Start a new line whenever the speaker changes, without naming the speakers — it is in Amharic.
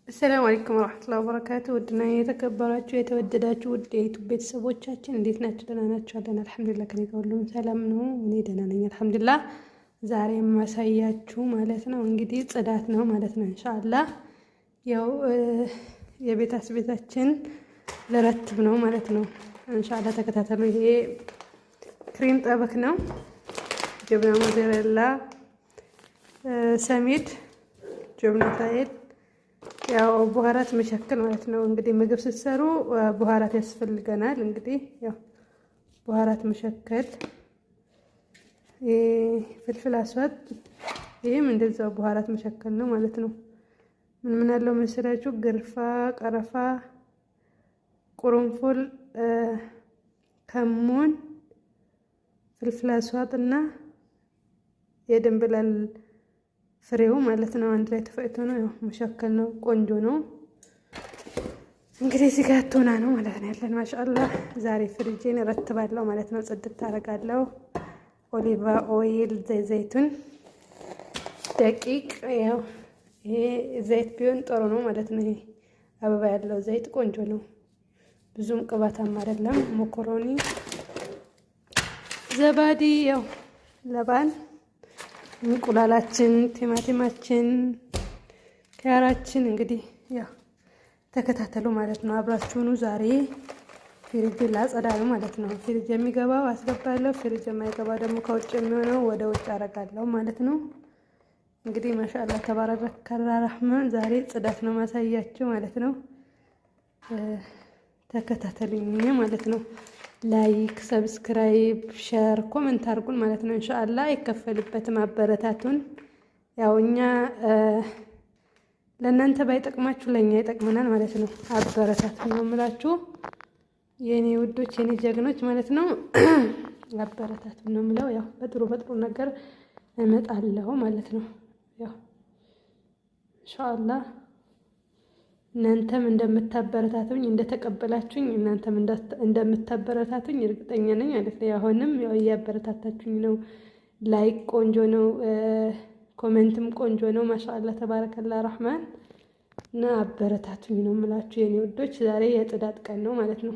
السلام عليكم ورحمة الله وبركاته ودنا የተከበራችሁ የተወደዳችሁ ውድ የዩቲዩብ ቤተሰቦቻችን እንዴት ናችሁ? ደህና ናችሁ? አለን አልሐምዱሊላህ። ከኔ ጋር ሁሉም ሰላም ነው። እኔ ደህና ነኝ አልሐምዱሊላህ። ዛሬ የማሳያችሁ ማለት ነው እንግዲህ ጽዳት ነው ማለት ነው። ኢንሻአላህ ያው የቤት አስቤዛችን ለረትብ ነው ማለት ነው። ኢንሻአላህ ተከታተሉ። ይሄ ክሬም ጠበክ ነው፣ ጀብና ሞዘሬላ፣ ሰሚድ፣ ጀብና ሳይድ ያው ቡሃራት መሸከል ማለት ነው። እንግዲህ ምግብ ስትሰሩ ቡሃራት ያስፈልገናል። እንግዲህ ያው ቡሃራት መሸከል፣ ፍልፍል አስዋድ፣ ይሄም እንደዛው ቡሃራት መሸከል ነው ማለት ነው። ምን አለው መሰላችሁ? ግርፋ፣ ቀረፋ፣ ቁርንፉል፣ ከሙን፣ ፍልፍል አስዋድ እና የድንብላል ፍሬው ማለት ነው። አንድ ላይ ተፈጭቶ ነው ያው መሸከል ነው። ቆንጆ ነው። እንግዲህ እዚህ ጋር ቶና ነው ማለት ነው ያለን። ማሻአላህ ዛሬ ፍሪጄን እረትባለሁ ማለት ነው። ጽድት አደርጋለሁ። ኦሊቫ ኦይል፣ ዘይቱን፣ ደቂቅ ያው ይሄ ዘይት ቢሆን ጥሩ ነው ማለት ነው። ይሄ አበባ ያለው ዘይት ቆንጆ ነው። ብዙም ቅባታማ አይደለም። ሞኮሮኒ፣ ዘባዲ፣ ያው ለባን፣ እንቁላላችን፣ ቲማቲማችን፣ ኪያራችን እንግዲህ ያው ተከታተሉ ማለት ነው። አብራችሁኑ ዛሬ ፍሪጅ ላጸዳ ነው ማለት ነው። ፍሪጅ የሚገባው አስገባለሁ፣ ፍሪጅ የማይገባው ደግሞ ከውጭ የሚሆነው ወደ ውጭ አረጋለሁ ማለት ነው። እንግዲህ ማሻአላህ ተባረከ ረህማን ዛሬ ጽዳት ነው ማሳያችሁ ማለት ነው። ተከታተሉኝ ማለት ነው። ላይክ፣ ሰብስክራይብ፣ ሼር፣ ኮሜንት አድርጉን ማለት ነው። ኢንሻአላህ አይከፈልበትም። አበረታቱን። ያው እኛ ለእናንተ ባይጠቅማችሁ ለኛ ይጠቅመናል ማለት ነው። አበረታቱን ነው የምላችሁ የኔ ውዶች፣ የኔ ጀግኖች ማለት ነው። አበረታቱን ነው የምለው። ያው በጥሩ ነገር እመጣለሁ ማለት ነው። ያው ኢንሻአላህ እናንተም እንደምታበረታቱኝ እንደተቀበላችሁኝ እናንተም እንደምታበረታቱኝ እርግጠኛ ነኝ ማለት ነው። አሁንም ያው እያበረታታችሁኝ ነው። ላይክ ቆንጆ ነው፣ ኮሜንትም ቆንጆ ነው። ማሻአላህ ተባረከላ ረህማን እና አበረታቱኝ ነው የምላችሁ የኔ ውዶች። ዛሬ የጽዳት ቀን ነው ማለት ነው።